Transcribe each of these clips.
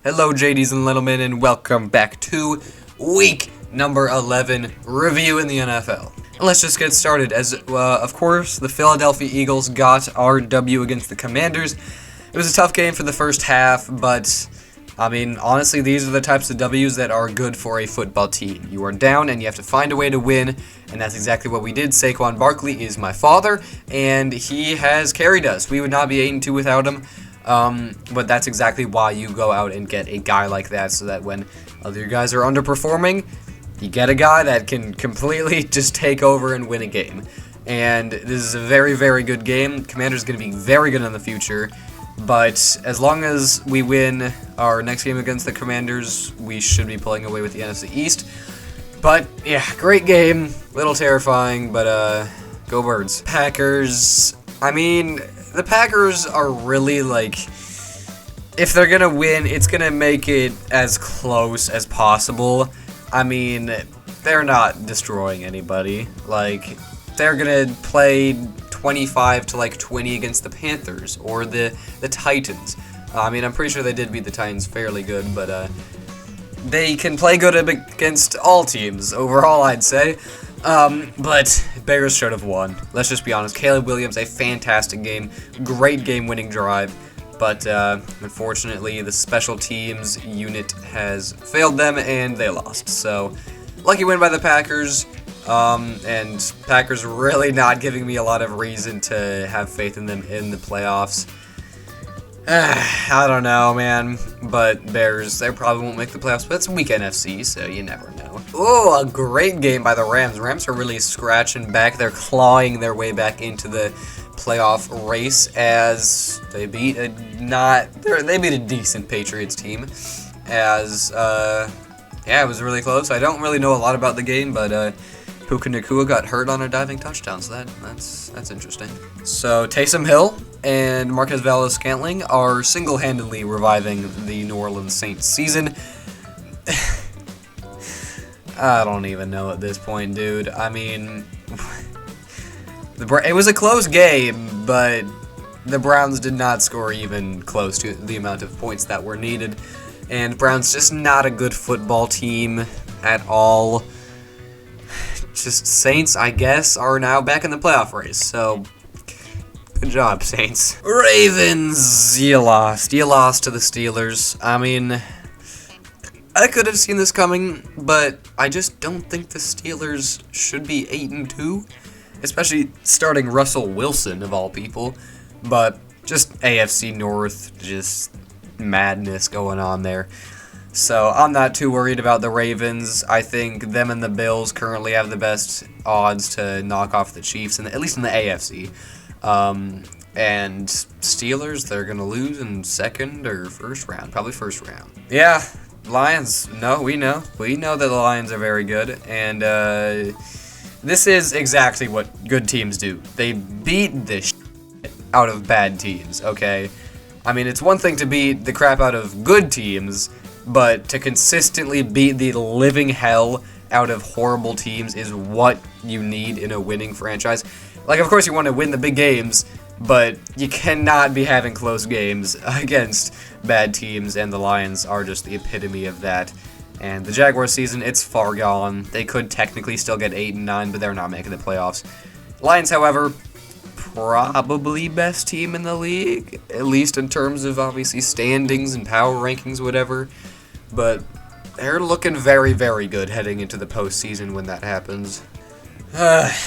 Hello, JDs and Littlemen, and welcome back to week number 11 review in the NFL. And let's just get started. Of course, the Philadelphia Eagles got our W against the Commanders. It was a tough game for the first half, but I mean, honestly, these are the types of W's that are good for a football team. You are down, and you have to find a way to win, and that's exactly what we did. Saquon Barkley is my father, and he has carried us. We would not be 8-2 without him. But that's exactly why you go out and get a guy like that, so that when other guys are underperforming, you get a guy that can completely just take over and win a game. And this is a very, very good game. Commander's going to be very good in the future, but as long as we win our next game against the Commanders, we should be pulling away with the NFC East. But yeah, great game, little terrifying, but go Birds. Packers, I mean, the Packers are really, if they're going to win, it's going to make it as close as possible. I mean, they're not destroying anybody. They're going to play 25-20 against the Panthers or the Titans. I mean, I'm pretty sure they did beat the Titans fairly good, but they can play good against all teams overall, I'd say. But Bears should have won. Let's just be honest. Caleb Williams, a fantastic game. Great game-winning drive. But unfortunately, the special teams unit has failed them, and they lost. So, lucky win by the Packers. And Packers really not giving me a lot of reason to have faith in them in the playoffs. I don't know, man. But Bears, they probably won't make the playoffs. But it's weak NFC, so you never know. Oh, a great game by the Rams. Rams are really scratching back. They're clawing their way back into the playoff race as they beat a decent Patriots team. It was really close. I don't really know a lot about the game, but Puka Nacua got hurt on a diving touchdown, so that's interesting. So Taysom Hill and Marquez Valdes-Scantling are single-handedly reviving the New Orleans Saints season. I don't even know at this point, dude. I mean, it was a close game, but the Browns did not score even close to the amount of points that were needed. And Browns just not a good football team at all. Just Saints, I guess, are now back in the playoff race, so good job, Saints. Ravens, you lost. You lost to the Steelers. I mean, I could have seen this coming, but I just don't think the Steelers should be 8-2, especially starting Russell Wilson, of all people. But just AFC North, just madness going on there. So I'm not too worried about the Ravens. I think them and the Bills currently have the best odds to knock off the Chiefs, at least in the AFC. And Steelers, they're going to lose in second or first round, probably first round. Yeah, Lions, no, we know. We know that the Lions are very good, and this is exactly what good teams do. They beat the shit out of bad teams, okay? I mean, it's one thing to beat the crap out of good teams, but to consistently beat the living hell out of horrible teams is what you need in a winning franchise. Of course you want to win the big games, but you cannot be having close games against bad teams, and the Lions are just the epitome of that. And the Jaguars season, it's far gone. They could technically still get 8-9, but they're not making the playoffs. Lions, however, probably best team in the league, at least in terms of obviously standings and power rankings, whatever. But they're looking very, very good heading into the postseason when that happens.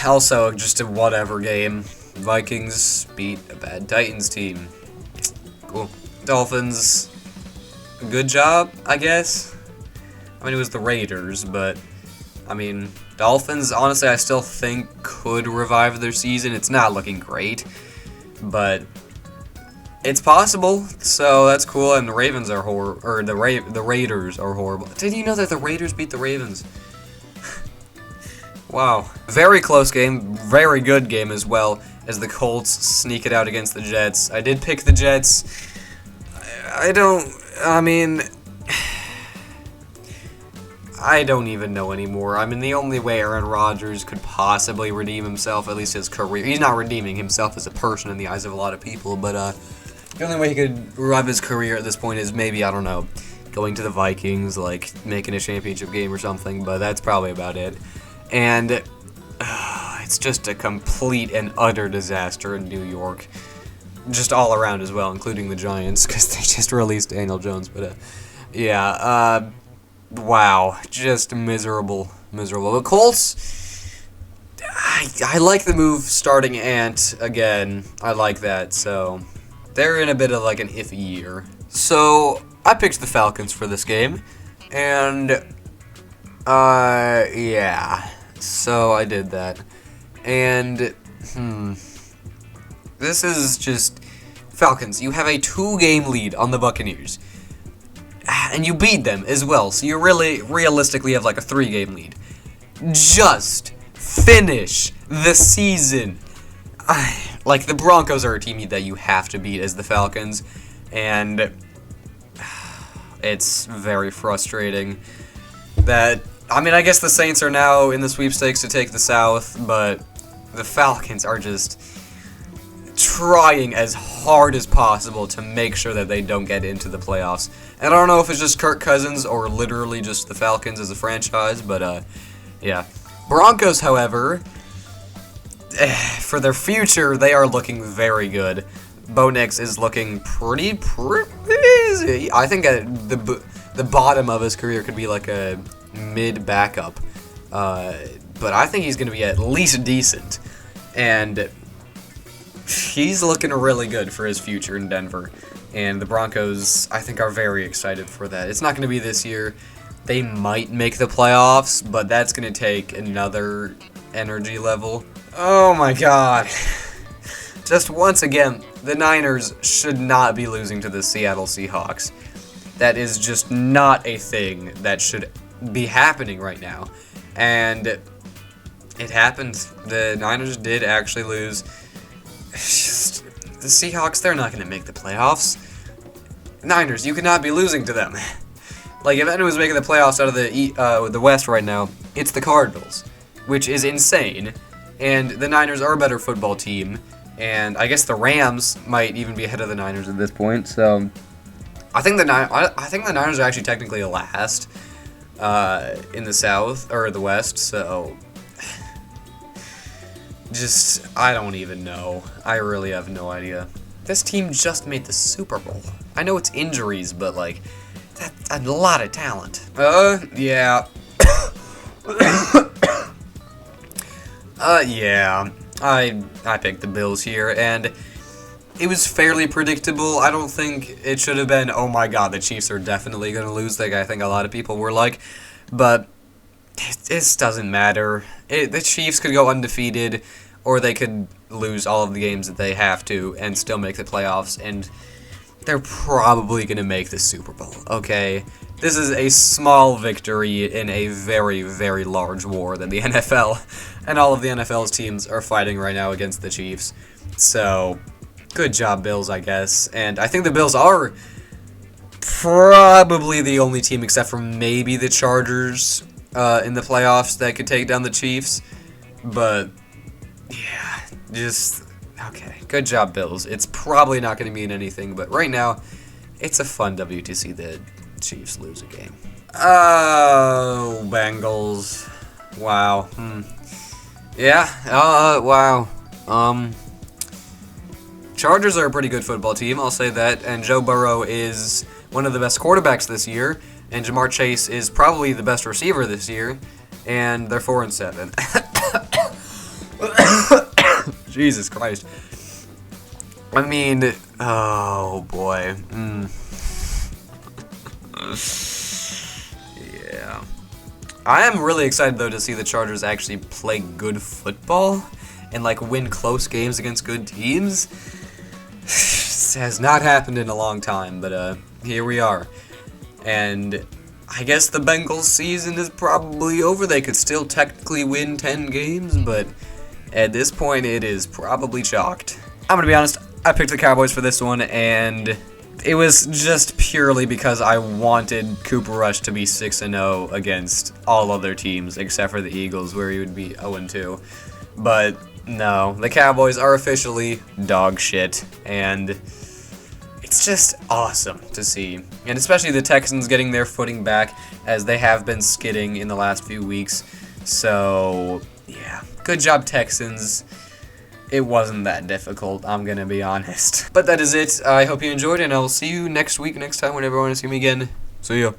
Also, just a whatever game. Vikings beat a bad Titans team. Cool. Dolphins, good job, I guess. I mean, it was the Raiders, but I mean, Dolphins, honestly, I still think could revive their season. It's not looking great, but it's possible, so that's cool. And the Ravens are the Raiders are horrible. Did you know that the Raiders beat the Ravens? Wow. Very close game, very good game as well, as the Colts sneak it out against the Jets. I did pick the Jets. I don't even know anymore. I mean, the only way Aaron Rodgers could possibly redeem himself, at least his career, he's not redeeming himself as a person in the eyes of a lot of people, but the only way he could revive his career at this point is maybe, I don't know, going to the Vikings, like making a championship game or something, but that's probably about it. And it's just a complete and utter disaster in New York. Just all around as well, including the Giants, because they just released Daniel Jones. But, wow. Just miserable. But Colts, I like the move starting Ant again. I like that, so they're in a bit of like an iffy year. So I picked the Falcons for this game, and, yeah. So I did that. And, this is just Falcons. You have a 2-game lead on the Buccaneers, and you beat them as well. So you really realistically have like a 3-game lead. Just finish the season. Like the Broncos are a team that you have to beat as the Falcons, and it's very frustrating. That I mean, I guess the Saints are now in the sweepstakes to take the South, but the Falcons are just trying as hard as possible to make sure that they don't get into the playoffs. And I don't know if it's just Kirk Cousins or literally just the Falcons as a franchise, but yeah. Broncos, however, for their future, they are looking very good. Bo Nix is looking pretty easy. I think the bottom of his career could be like a mid backup, but I think he's going to be at least decent, and he's looking really good for his future in Denver. And the Broncos, I think, are very excited for that. It's not going to be this year. They might make the playoffs, but that's going to take another energy level. Oh my god. Just once again, the Niners should not be losing to the Seattle Seahawks. That is just not a thing that should be happening right now. And it happened. The Niners did actually lose. Just, the Seahawks, they're not going to make the playoffs. Niners, you cannot be losing to them. Like, if anyone's making the playoffs out of the West right now, it's the Cardinals, which is insane. And the Niners are a better football team, and I guess the Rams might even be ahead of the Niners at this point. So I think the Niners are actually technically last in the South or the West. So just I don't even know. I really have no idea. This team just made the Super Bowl. I know it's injuries, but like that's a lot of talent. Yeah. Yeah. I picked the Bills here, and it was fairly predictable. I don't think it should have been, oh my god, the Chiefs are definitely going to lose, like I think a lot of people were like, but this doesn't matter. The Chiefs could go undefeated, or they could lose all of the games that they have to and still make the playoffs, and they're probably going to make the Super Bowl, okay? This is a small victory in a very, very large war that the NFL and all of the NFL's teams are fighting right now against the Chiefs. So, good job, Bills, I guess. And I think the Bills are probably the only team, except for maybe the Chargers in the playoffs, that could take down the Chiefs. But, yeah, just, okay. Good job, Bills. It's probably not going to mean anything, but right now, it's a fun W to see the Chiefs lose a game. Oh, Bengals. Wow. Yeah, wow. Chargers are a pretty good football team, I'll say that, and Joe Burrow is one of the best quarterbacks this year, and Jamar Chase is probably the best receiver this year, and they're 4-7. Jesus Christ. I mean, oh boy. Yeah. I am really excited, though, to see the Chargers actually play good football and, like, win close games against good teams. This has not happened in a long time, but here we are. And I guess the Bengals season is probably over. They could still technically win 10 games, but at this point, it is probably chalked. I'm gonna be honest, I picked the Cowboys for this one, and it was just purely because I wanted Cooper Rush to be 6-0 against all other teams except for the Eagles, where he would be 0-2. But no, the Cowboys are officially dog shit, and it's it's just awesome to see. And especially the Texans getting their footing back, as they have been skidding in the last few weeks. So, yeah, good job, Texans. It wasn't that difficult, I'm gonna be honest. But that is it. I hope you enjoyed, and I'll see you next week, next time, whenever you want to see me again. See ya.